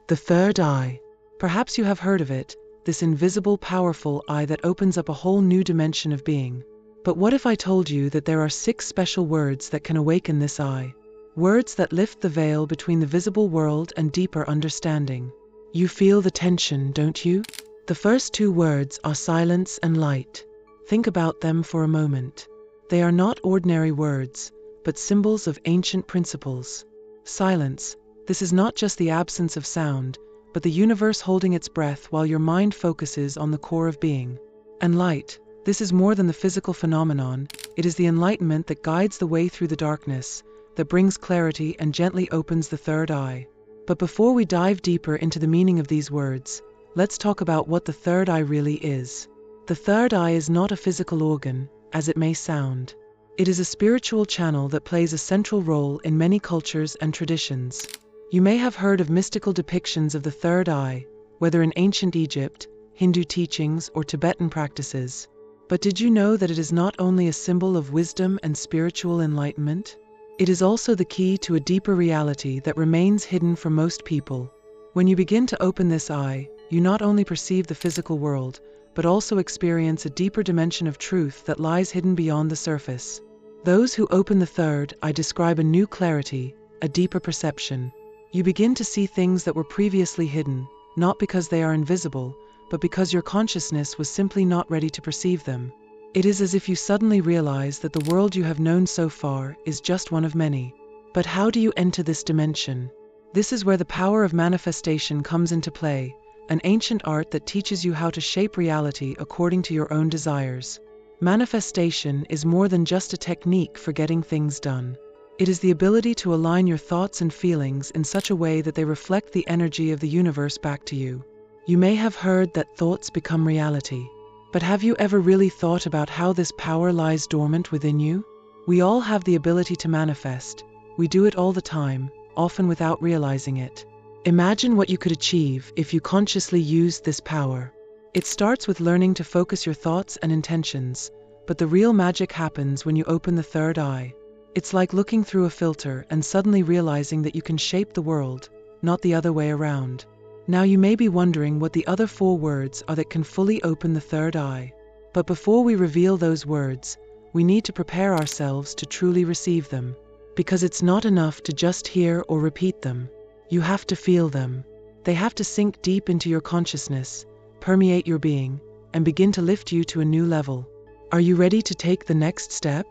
The third eye. Perhaps you have heard of it, this invisible, powerful eye that opens up a whole new dimension of being. But what if I told you that there are 6 special words that can awaken this eye? Words that lift the veil between the visible world and deeper understanding. You feel the tension, don't you? The first 2 words are silence and light. Think about them for a moment. They are not ordinary words, but symbols of ancient principles. Silence. This is not just the absence of sound, but the universe holding its breath while your mind focuses on the core of being. And light. This is more than the physical phenomenon. It is the enlightenment that guides the way through the darkness, that brings clarity and gently opens the third eye. But before we dive deeper into the meaning of these words, let's talk about what the third eye really is. The third eye is not a physical organ, as it may sound. It is a spiritual channel that plays a central role in many cultures and traditions. You may have heard of mystical depictions of the third eye, whether in ancient Egypt, Hindu teachings, or Tibetan practices. But did you know that it is not only a symbol of wisdom and spiritual enlightenment? It is also the key to a deeper reality that remains hidden for most people. When you begin to open this eye, you not only perceive the physical world, but also experience a deeper dimension of truth that lies hidden beyond the surface. Those who open the third eye describe a new clarity, a deeper perception. You begin to see things that were previously hidden, not because they are invisible, but because your consciousness was simply not ready to perceive them. It is as if you suddenly realize that the world you have known so far is just one of many. But how do you enter this dimension? This is where the power of manifestation comes into play, an ancient art that teaches you how to shape reality according to your own desires. Manifestation is more than just a technique for getting things done. It is the ability to align your thoughts and feelings in such a way that they reflect the energy of the universe back to you. You may have heard that thoughts become reality. But have you ever really thought about how this power lies dormant within you? We all have the ability to manifest. We do it all the time, often without realizing it. Imagine what you could achieve if you consciously used this power. It starts with learning to focus your thoughts and intentions, but the real magic happens when you open the third eye. It's like looking through a filter and suddenly realizing that you can shape the world, not the other way around. Now you may be wondering what the other 4 words are that can fully open the third eye. But before we reveal those words, we need to prepare ourselves to truly receive them. Because it's not enough to just hear or repeat them. You have to feel them. They have to sink deep into your consciousness, permeate your being, and begin to lift you to a new level. Are you ready to take the next step?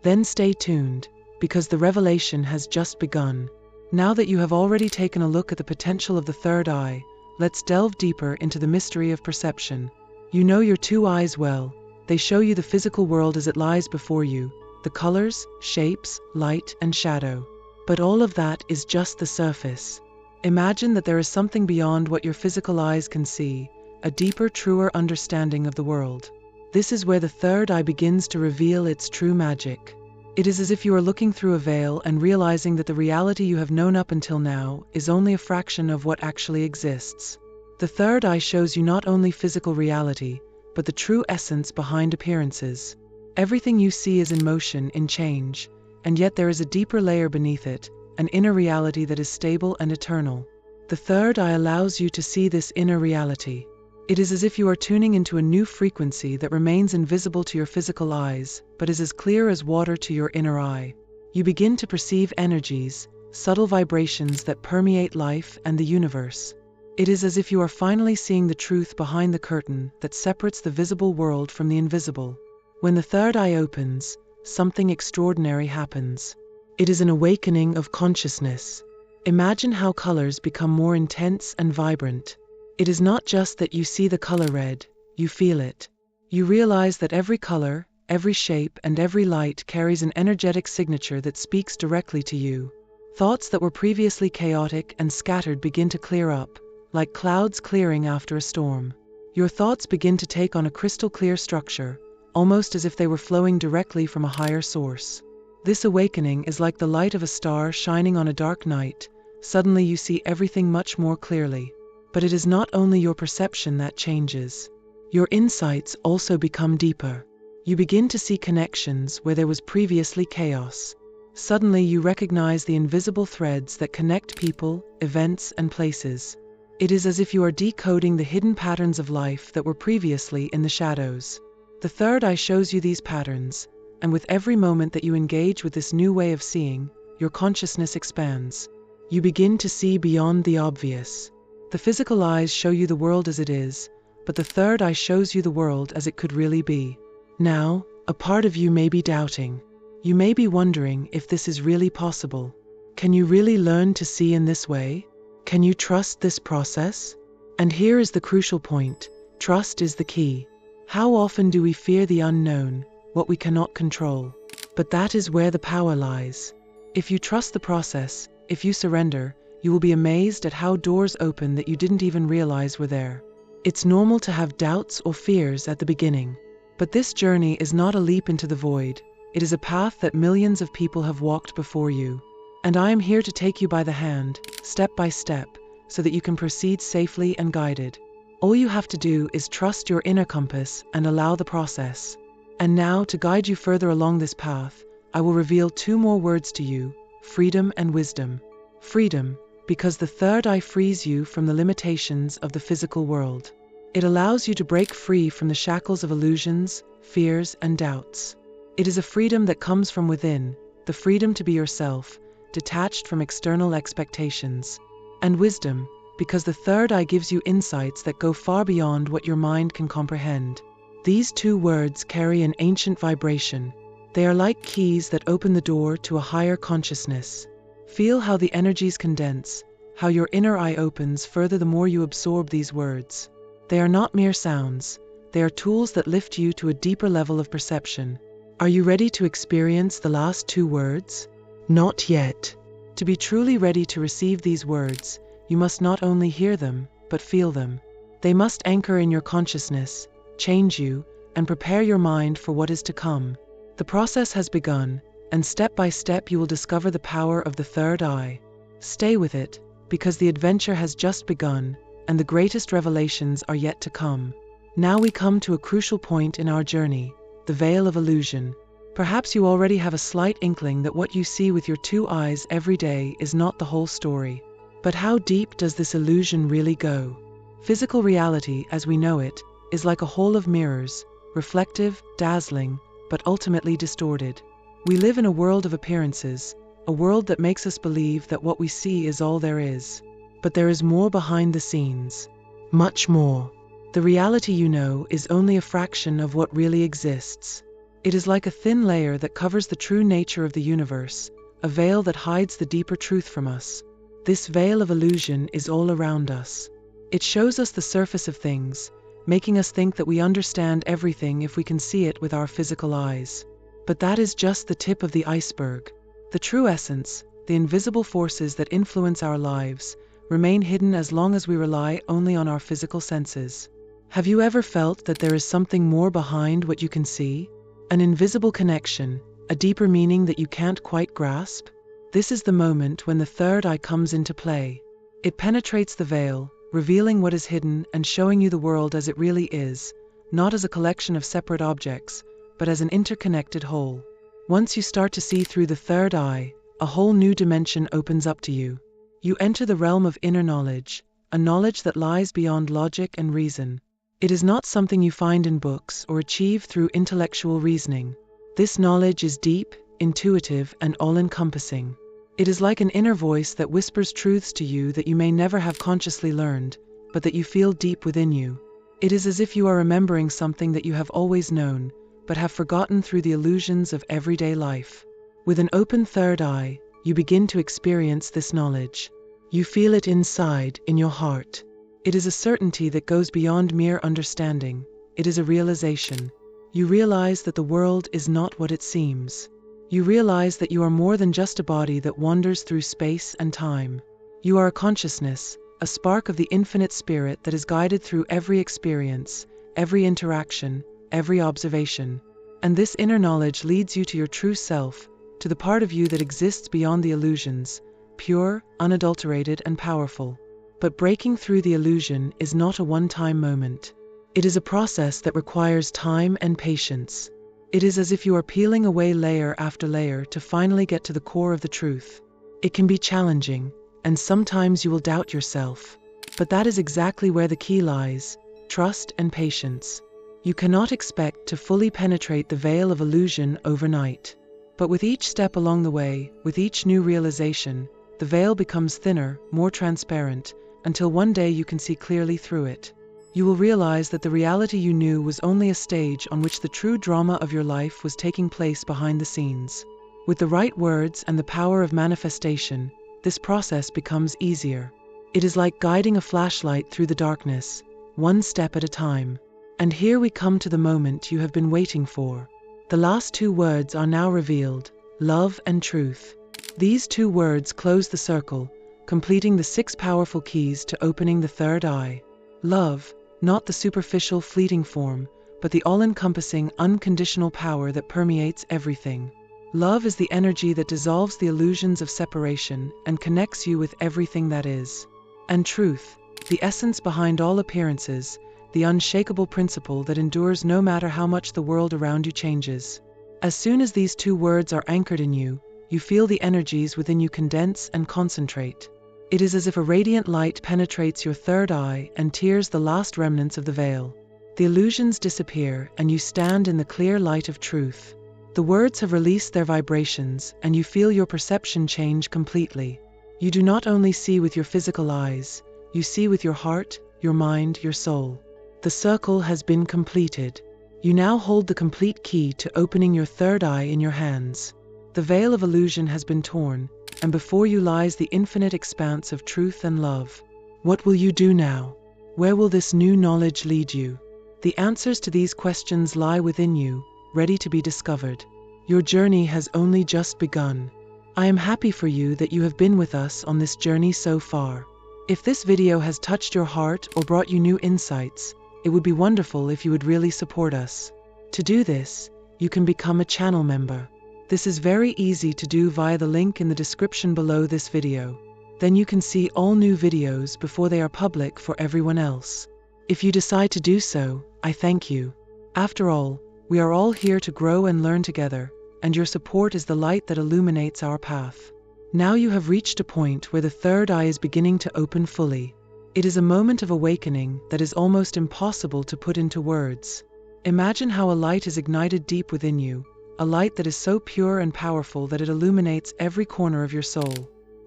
Then stay tuned, because the revelation has just begun. Now that you have already taken a look at the potential of the third eye, let's delve deeper into the mystery of perception. You know your 2 eyes well. They show you the physical world as it lies before you, the colors, shapes, light, and shadow. But all of that is just the surface. Imagine that there is something beyond what your physical eyes can see, a deeper, truer understanding of the world. This is where the third eye begins to reveal its true magic. It is as if you are looking through a veil and realizing that the reality you have known up until now is only a fraction of what actually exists. The third eye shows you not only physical reality, but the true essence behind appearances. Everything you see is in motion, in change, and yet there is a deeper layer beneath it, an inner reality that is stable and eternal. The third eye allows you to see this inner reality. It is as if you are tuning into a new frequency that remains invisible to your physical eyes, but is as clear as water to your inner eye. You begin to perceive energies, subtle vibrations that permeate life and the universe. It is as if you are finally seeing the truth behind the curtain that separates the visible world from the invisible. When the third eye opens, something extraordinary happens. It is an awakening of consciousness. Imagine how colors become more intense and vibrant. It is not just that you see the color red, you feel it. You realize that every color, every shape, and every light carries an energetic signature that speaks directly to you. Thoughts that were previously chaotic and scattered begin to clear up, like clouds clearing after a storm. Your thoughts begin to take on a crystal clear structure, almost as if they were flowing directly from a higher source. This awakening is like the light of a star shining on a dark night. Suddenly you see everything much more clearly. But it is not only your perception that changes. Your insights also become deeper. You begin to see connections where there was previously chaos. Suddenly you recognize the invisible threads that connect people, events, and places. It is as if you are decoding the hidden patterns of life that were previously in the shadows. The third eye shows you these patterns, and with every moment that you engage with this new way of seeing, your consciousness expands. You begin to see beyond the obvious. The physical eyes show you the world as it is, but the third eye shows you the world as it could really be. Now, a part of you may be doubting. You may be wondering if this is really possible. Can you really learn to see in this way? Can you trust this process? And here is the crucial point. Trust is the key. How often do we fear the unknown, what we cannot control? But that is where the power lies. If you trust the process, if you surrender, you will be amazed at how doors open that you didn't even realize were there. It's normal to have doubts or fears at the beginning. But this journey is not a leap into the void. It is a path that millions of people have walked before you. And I am here to take you by the hand, step by step, so that you can proceed safely and guided. All you have to do is trust your inner compass and allow the process. And now, to guide you further along this path, I will reveal two more words to you: freedom and wisdom. Freedom, because the third eye frees you from the limitations of the physical world. It allows you to break free from the shackles of illusions, fears, and doubts. It is a freedom that comes from within, the freedom to be yourself, detached from external expectations. And wisdom, because the third eye gives you insights that go far beyond what your mind can comprehend. These two words carry an ancient vibration. They are like keys that open the door to a higher consciousness. Feel how the energies condense, how your inner eye opens further the more you absorb these words. They are not mere sounds. They are tools that lift you to a deeper level of perception. Are you ready to experience the last two words? Not yet. To be truly ready to receive these words, you must not only hear them, but feel them. They must anchor in your consciousness, change you, and prepare your mind for what is to come. The process has begun, and step by step you will discover the power of the third eye. Stay with it, because the adventure has just begun, and the greatest revelations are yet to come. Now we come to a crucial point in our journey, the veil of illusion. Perhaps you already have a slight inkling that what you see with your two eyes every day is not the whole story. But how deep does this illusion really go? Physical reality, as we know it, is like a hall of mirrors, reflective, dazzling, but ultimately distorted. We live in a world of appearances, a world that makes us believe that what we see is all there is. But there is more behind the scenes. Much more. The reality you know is only a fraction of what really exists. It is like a thin layer that covers the true nature of the universe, a veil that hides the deeper truth from us. This veil of illusion is all around us. It shows us the surface of things, making us think that we understand everything if we can see it with our physical eyes. But that is just the tip of the iceberg. The true essence, the invisible forces that influence our lives, remain hidden as long as we rely only on our physical senses. Have you ever felt that there is something more behind what you can see? An invisible connection, a deeper meaning that you can't quite grasp? This is the moment when the third eye comes into play. It penetrates the veil, revealing what is hidden and showing you the world as it really is, not as a collection of separate objects, but as an interconnected whole. Once you start to see through the third eye, a whole new dimension opens up to you. You enter the realm of inner knowledge, a knowledge that lies beyond logic and reason. It is not something you find in books or achieve through intellectual reasoning. This knowledge is deep, intuitive, and all-encompassing. It is like an inner voice that whispers truths to you that you may never have consciously learned, but that you feel deep within you. It is as if you are remembering something that you have always known, but have forgotten through the illusions of everyday life. With an open third eye, you begin to experience this knowledge. You feel it inside, in your heart. It is a certainty that goes beyond mere understanding. It is a realization. You realize that the world is not what it seems. You realize that you are more than just a body that wanders through space and time. You are a consciousness, a spark of the infinite spirit that is guided through every experience, every interaction, every observation. And this inner knowledge leads you to your true self, to the part of you that exists beyond the illusions, pure, unadulterated, and powerful. But breaking through the illusion is not a one-time moment. It is a process that requires time and patience. It is as if you are peeling away layer after layer to finally get to the core of the truth. It can be challenging, and sometimes you will doubt yourself. But that is exactly where the key lies: trust and patience. You cannot expect to fully penetrate the veil of illusion overnight. But with each step along the way, with each new realization, the veil becomes thinner, more transparent, until one day you can see clearly through it. You will realize that the reality you knew was only a stage on which the true drama of your life was taking place behind the scenes. With the right words and the power of manifestation, this process becomes easier. It is like guiding a flashlight through the darkness, one step at a time. And here we come to the moment you have been waiting for. The last two words are now revealed: love and truth. These two words close the circle, completing the 6 powerful keys to opening the third eye. Love, not the superficial, fleeting form, but the all-encompassing, unconditional power that permeates everything. Love is the energy that dissolves the illusions of separation and connects you with everything that is. And truth, the essence behind all appearances, the unshakable principle that endures no matter how much the world around you changes. As soon as these two words are anchored in you, you feel the energies within you condense and concentrate. It is as if a radiant light penetrates your third eye and tears the last remnants of the veil. The illusions disappear and you stand in the clear light of truth. The words have released their vibrations and you feel your perception change completely. You do not only see with your physical eyes, you see with your heart, your mind, your soul. The circle has been completed. You now hold the complete key to opening your third eye in your hands. The veil of illusion has been torn, and before you lies the infinite expanse of truth and love. What will you do now? Where will this new knowledge lead you? The answers to these questions lie within you, ready to be discovered. Your journey has only just begun. I am happy for you that you have been with us on this journey so far. If this video has touched your heart or brought you new insights, it would be wonderful if you would really support us. To do this, you can become a channel member. This is very easy to do via the link in the description below this video. Then you can see all new videos before they are public for everyone else. If you decide to do so, I thank you. After all, we are all here to grow and learn together, and your support is the light that illuminates our path. Now you have reached a point where the third eye is beginning to open fully. It is a moment of awakening that is almost impossible to put into words. Imagine how a light is ignited deep within you, a light that is so pure and powerful that it illuminates every corner of your soul.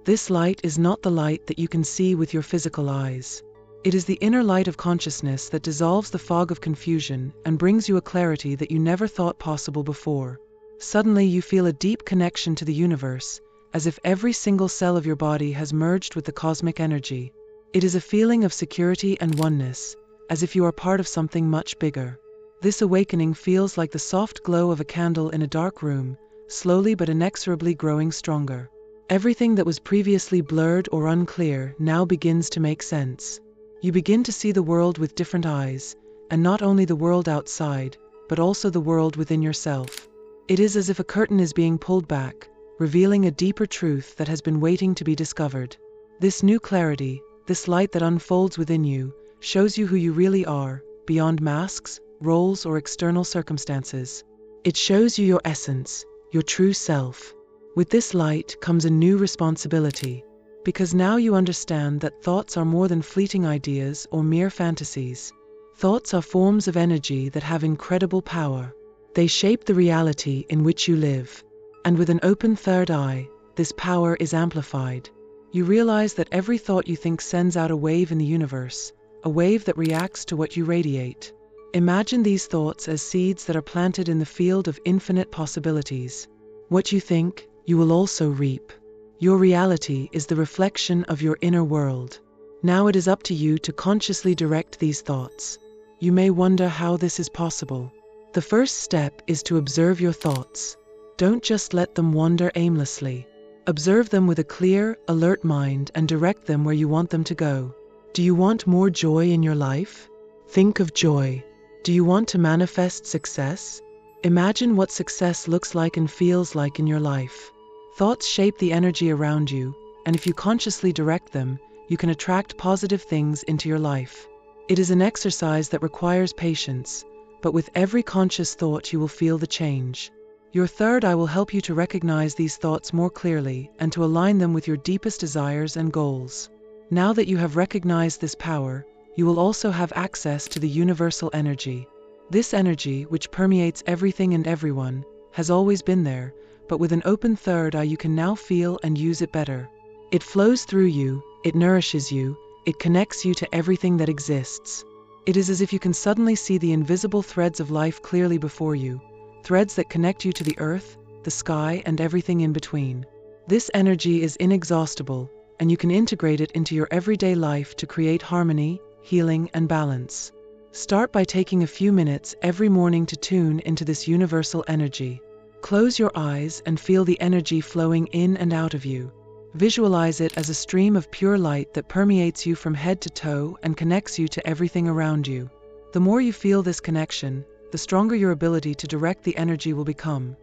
This light is not the light that you can see with your physical eyes. It is the inner light of consciousness that dissolves the fog of confusion and brings you a clarity that you never thought possible before. Suddenly you feel a deep connection to the universe, as if every single cell of your body has merged with the cosmic energy. It is a feeling of security and oneness, as if you are part of something much bigger. This awakening feels like the soft glow of a candle in a dark room, slowly but inexorably growing stronger. Everything that was previously blurred or unclear now begins to make sense. You begin to see the world with different eyes, and not only the world outside, but also the world within yourself. It is as if a curtain is being pulled back, revealing a deeper truth that has been waiting to be discovered. This new clarity, this light that unfolds within you, shows you who you really are, beyond masks, roles, or external circumstances. It shows you your essence, your true self. With this light comes a new responsibility, because now you understand that thoughts are more than fleeting ideas or mere fantasies. Thoughts are forms of energy that have incredible power. They shape the reality in which you live. And with an open third eye, this power is amplified. You realize that every thought you think sends out a wave in the universe, a wave that reacts to what you radiate. Imagine these thoughts as seeds that are planted in the field of infinite possibilities. What you think, you will also reap. Your reality is the reflection of your inner world. Now it is up to you to consciously direct these thoughts. You may wonder how this is possible. The first step is to observe your thoughts. Don't just let them wander aimlessly. Observe them with a clear, alert mind and direct them where you want them to go. Do you want more joy in your life? Think of joy. Do you want to manifest success? Imagine what success looks like and feels like in your life. Thoughts shape the energy around you, and if you consciously direct them, you can attract positive things into your life. It is an exercise that requires patience, but with every conscious thought you will feel the change. Your third eye will help you to recognize these thoughts more clearly and to align them with your deepest desires and goals. Now that you have recognized this power, you will also have access to the universal energy. This energy, which permeates everything and everyone, has always been there, but with an open third eye you can now feel and use it better. It flows through you, it nourishes you, it connects you to everything that exists. It is as if you can suddenly see the invisible threads of life clearly before you, threads that connect you to the earth, the sky, and everything in between. This energy is inexhaustible, and you can integrate it into your everyday life to create harmony, healing, and balance. Start by taking a few minutes every morning to tune into this universal energy. Close your eyes and feel the energy flowing in and out of you. Visualize it as a stream of pure light that permeates you from head to toe and connects you to everything around you. The more you feel this connection, the stronger your ability to direct the energy will become.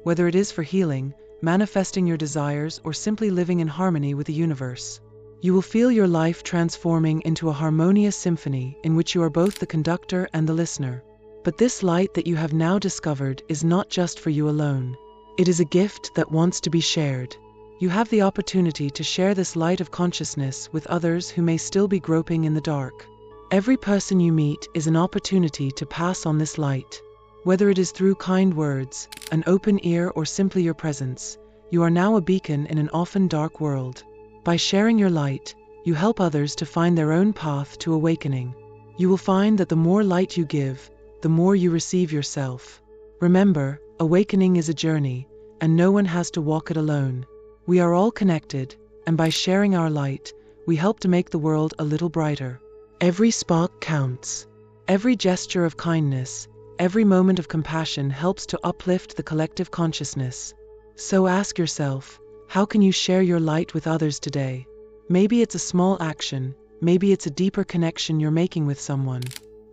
Whether it is for healing, manifesting your desires, or simply living in harmony with the universe. You will feel your life transforming into a harmonious symphony in which you are both the conductor and the listener. But this light that you have now discovered is not just for you alone. It is a gift that wants to be shared. You have the opportunity to share this light of consciousness with others who may still be groping in the dark. Every person you meet is an opportunity to pass on this light. Whether it is through kind words, an open ear, or simply your presence, you are now a beacon in an often dark world. By sharing your light, you help others to find their own path to awakening. You will find that the more light you give, the more you receive yourself. Remember, awakening is a journey, and no one has to walk it alone. We are all connected, and by sharing our light, we help to make the world a little brighter. Every spark counts. Every gesture of kindness, every moment of compassion helps to uplift the collective consciousness. So ask yourself, how can you share your light with others today? Maybe it's a small action, maybe it's a deeper connection you're making with someone.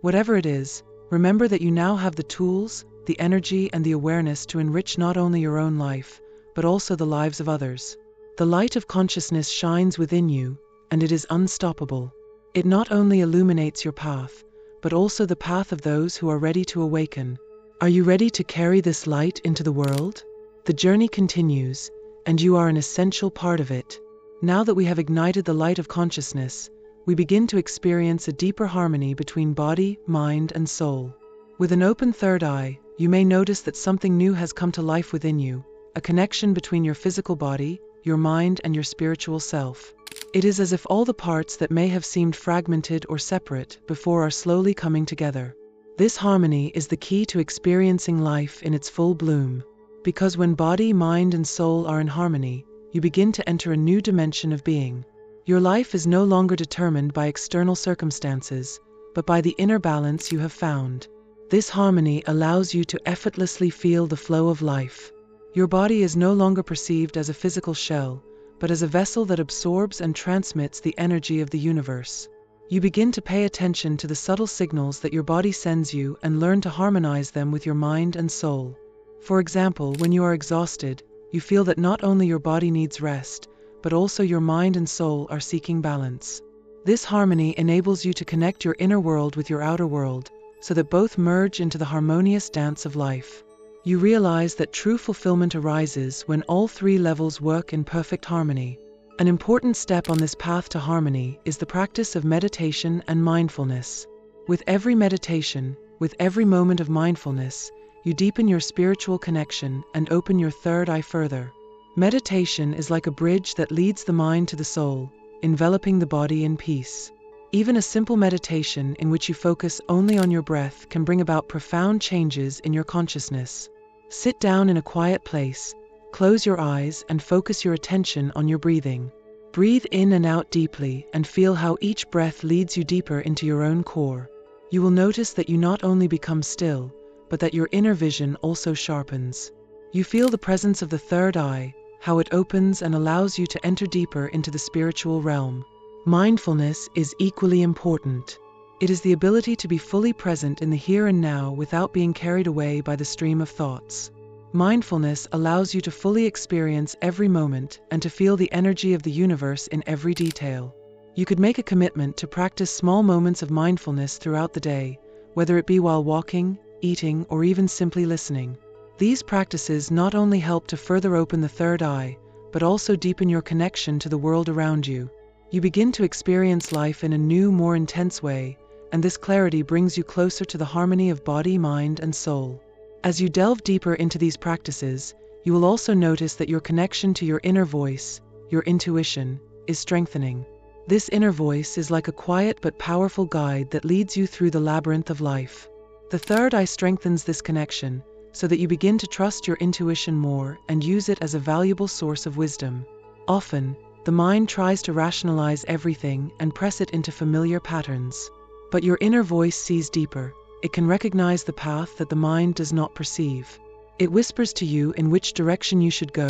Whatever it is, remember that you now have the tools, the energy, and the awareness to enrich not only your own life, but also the lives of others. The light of consciousness shines within you, and it is unstoppable. It not only illuminates your path, but also the path of those who are ready to awaken. Are you ready to carry this light into the world? The journey continues, and you are an essential part of it. Now that we have ignited the light of consciousness, we begin to experience a deeper harmony between body, mind, and soul. With an open third eye, you may notice that something new has come to life within you, a connection between your physical body, your mind, and your spiritual self. It is as if all the parts that may have seemed fragmented or separate before are slowly coming together. This harmony is the key to experiencing life in its full bloom. Because when body, mind, and soul are in harmony, you begin to enter a new dimension of being. Your life is no longer determined by external circumstances, but by the inner balance you have found. This harmony allows you to effortlessly feel the flow of life. Your body is no longer perceived as a physical shell, but as a vessel that absorbs and transmits the energy of the universe. You begin to pay attention to the subtle signals that your body sends you and learn to harmonize them with your mind and soul. For example, when you are exhausted, you feel that not only your body needs rest, but also your mind and soul are seeking balance. This harmony enables you to connect your inner world with your outer world, so that both merge into the harmonious dance of life. You realize that true fulfillment arises when all three levels work in perfect harmony. An important step on this path to harmony is the practice of meditation and mindfulness. With every meditation, with every moment of mindfulness, you deepen your spiritual connection and open your third eye further. Meditation is like a bridge that leads the mind to the soul, enveloping the body in peace. Even a simple meditation in which you focus only on your breath can bring about profound changes in your consciousness. Sit down in a quiet place, close your eyes, and focus your attention on your breathing. Breathe in and out deeply and feel how each breath leads you deeper into your own core. You will notice that you not only become still, but that your inner vision also sharpens. You feel the presence of the third eye, how it opens and allows you to enter deeper into the spiritual realm. Mindfulness is equally important. It is the ability to be fully present in the here and now without being carried away by the stream of thoughts. Mindfulness allows you to fully experience every moment and to feel the energy of the universe in every detail. You could make a commitment to practice small moments of mindfulness throughout the day, whether it be while walking, eating, or even simply listening. These practices not only help to further open the third eye, but also deepen your connection to the world around you. You begin to experience life in a new, more intense way, and this clarity brings you closer to the harmony of body, mind, and soul. As you delve deeper into these practices, you will also notice that your connection to your inner voice, your intuition, is strengthening. This inner voice is like a quiet but powerful guide that leads you through the labyrinth of life. The third eye strengthens this connection, so that you begin to trust your intuition more and use it as a valuable source of wisdom. Often, the mind tries to rationalize everything and press it into familiar patterns. But your inner voice sees deeper. It can recognize the path that the mind does not perceive. It whispers to you in which direction you should go,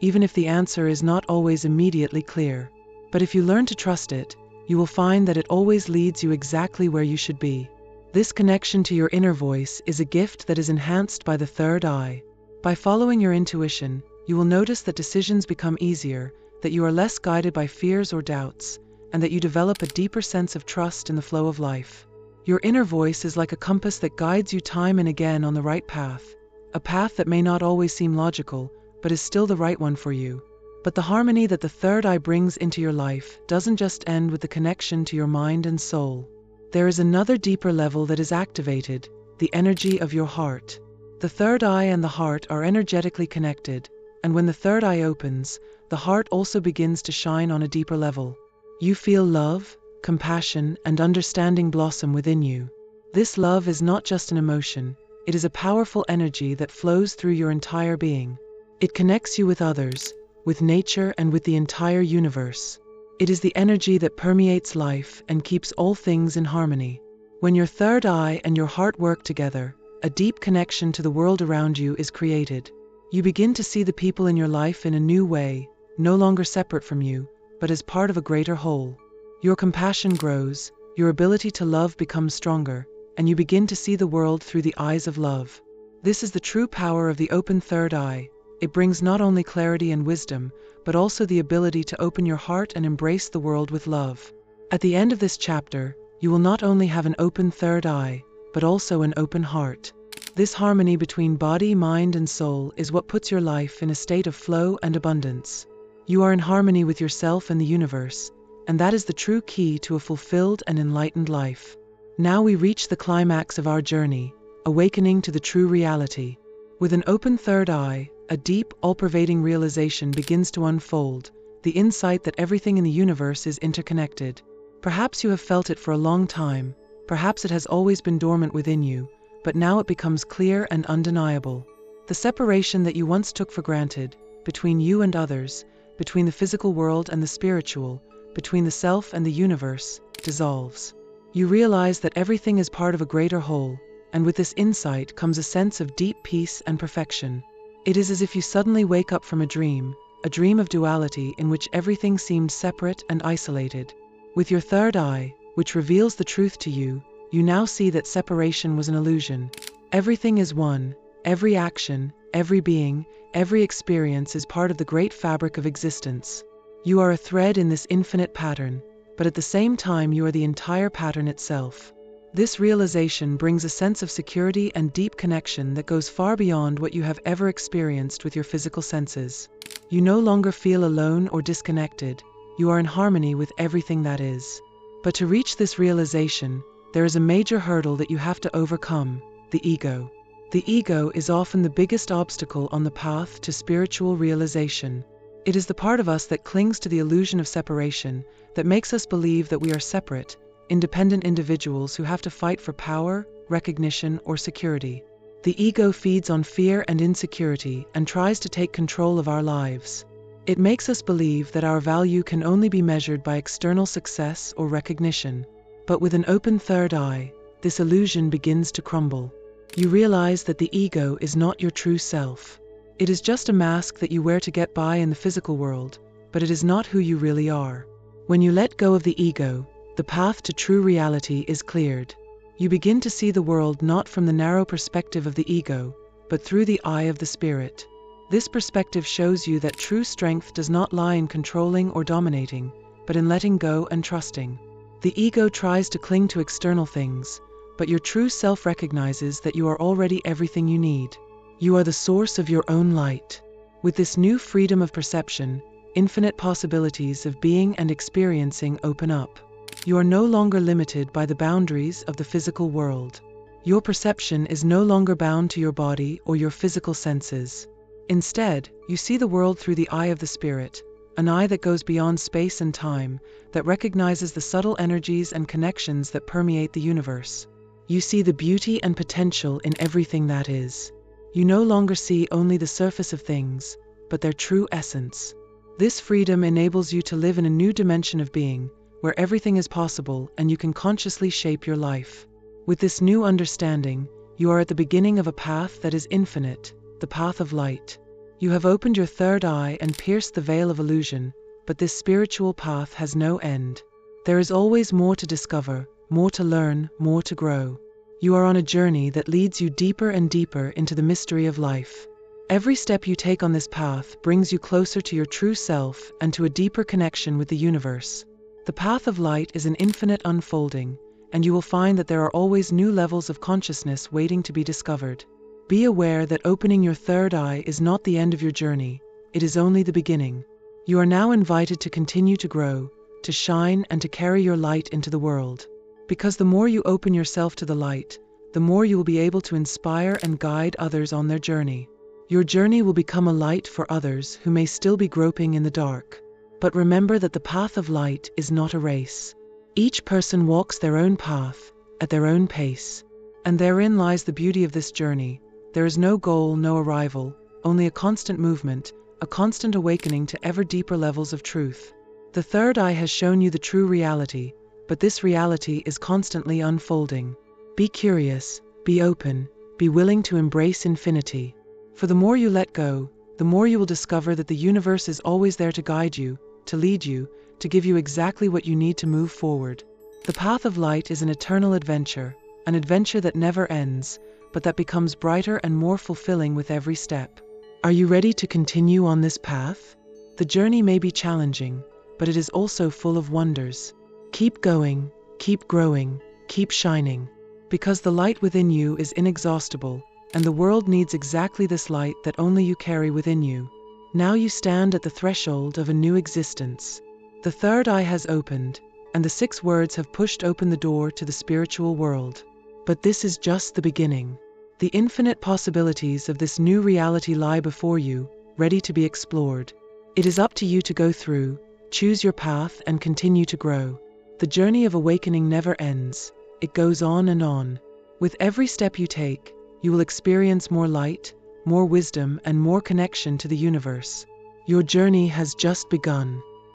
even if the answer is not always immediately clear. But if you learn to trust it, you will find that it always leads you exactly where you should be. This connection to your inner voice is a gift that is enhanced by the third eye. By following your intuition, you will notice that decisions become easier, that you are less guided by fears or doubts, and that you develop a deeper sense of trust in the flow of life. Your inner voice is like a compass that guides you time and again on the right path, a path that may not always seem logical, but is still the right one for you. But the harmony that the third eye brings into your life doesn't just end with the connection to your mind and soul. There is another deeper level that is activated, the energy of your heart. The third eye and the heart are energetically connected, and when the third eye opens, the heart also begins to shine on a deeper level. You feel love, compassion, and understanding blossom within you. This love is not just an emotion, it is a powerful energy that flows through your entire being. It connects you with others, with nature, and with the entire universe. It is the energy that permeates life and keeps all things in harmony. When your third eye and your heart work together, a deep connection to the world around you is created. You begin to see the people in your life in a new way, no longer separate from you, but as part of a greater whole. Your compassion grows, your ability to love becomes stronger, and you begin to see the world through the eyes of love. This is the true power of the open third eye. It brings not only clarity and wisdom, but also the ability to open your heart and embrace the world with love. At the end of this chapter, you will not only have an open third eye, but also an open heart. This harmony between body, mind, and soul is what puts your life in a state of flow and abundance. You are in harmony with yourself and the universe, and that is the true key to a fulfilled and enlightened life. Now we reach the climax of our journey, awakening to the true reality. With an open third eye, a deep, all-pervading realization begins to unfold, the insight that everything in the universe is interconnected. Perhaps you have felt it for a long time, perhaps it has always been dormant within you, but now it becomes clear and undeniable. The separation that you once took for granted, between you and others, between the physical world and the spiritual, between the self and the universe, dissolves. You realize that everything is part of a greater whole, and with this insight comes a sense of deep peace and perfection. It is as if you suddenly wake up from a dream of duality in which everything seemed separate and isolated. With your third eye, which reveals the truth to you, you now see that separation was an illusion. Everything is one, every action, every being, every experience is part of the great fabric of existence. You are a thread in this infinite pattern, but at the same time you are the entire pattern itself. This realization brings a sense of security and deep connection that goes far beyond what you have ever experienced with your physical senses. You no longer feel alone or disconnected, you are in harmony with everything that is. But to reach this realization, there is a major hurdle that you have to overcome, the ego. The ego is often the biggest obstacle on the path to spiritual realization. It is the part of us that clings to the illusion of separation, that makes us believe that we are separate, independent individuals who have to fight for power, recognition, or security. The ego feeds on fear and insecurity and tries to take control of our lives. It makes us believe that our value can only be measured by external success or recognition. But with an open third eye, this illusion begins to crumble. You realize that the ego is not your true self. It is just a mask that you wear to get by in the physical world, but it is not who you really are. When you let go of the ego, the path to true reality is cleared. You begin to see the world not from the narrow perspective of the ego, but through the eye of the spirit. This perspective shows you that true strength does not lie in controlling or dominating, but in letting go and trusting. The ego tries to cling to external things, but your true self recognizes that you are already everything you need. You are the source of your own light. With this new freedom of perception, infinite possibilities of being and experiencing open up. You are no longer limited by the boundaries of the physical world. Your perception is no longer bound to your body or your physical senses. Instead, you see the world through the eye of the spirit, an eye that goes beyond space and time, that recognizes the subtle energies and connections that permeate the universe. You see the beauty and potential in everything that is. You no longer see only the surface of things, but their true essence. This freedom enables you to live in a new dimension of being, where everything is possible and you can consciously shape your life. With this new understanding, you are at the beginning of a path that is infinite, the path of light. You have opened your third eye and pierced the veil of illusion, but this spiritual path has no end. There is always more to discover, more to learn, more to grow. You are on a journey that leads you deeper and deeper into the mystery of life. Every step you take on this path brings you closer to your true self and to a deeper connection with the universe. The path of light is an infinite unfolding, and you will find that there are always new levels of consciousness waiting to be discovered. Be aware that opening your third eye is not the end of your journey, it is only the beginning. You are now invited to continue to grow, to shine, and to carry your light into the world. Because the more you open yourself to the light, the more you will be able to inspire and guide others on their journey. Your journey will become a light for others who may still be groping in the dark. But remember that the path of light is not a race. Each person walks their own path, at their own pace. And therein lies the beauty of this journey. There is no goal, no arrival, only a constant movement, a constant awakening to ever deeper levels of truth. The third eye has shown you the true reality, but this reality is constantly unfolding. Be curious, be open, be willing to embrace infinity. For the more you let go, the more you will discover that the universe is always there to guide you, to lead you, to give you exactly what you need to move forward. The path of light is an eternal adventure, an adventure that never ends, but that becomes brighter and more fulfilling with every step. Are you ready to continue on this path? The journey may be challenging, but it is also full of wonders. Keep going, keep growing, keep shining. Because the light within you is inexhaustible, and the world needs exactly this light that only you carry within you. Now you stand at the threshold of a new existence. The third eye has opened, and the 6 words have pushed open the door to the spiritual world. But this is just the beginning. The infinite possibilities of this new reality lie before you, ready to be explored. It is up to you to go through, choose your path, and continue to grow. The journey of awakening never ends. It goes on and on. With every step you take, you will experience more light, more wisdom, and more connection to the universe. Your journey has just begun.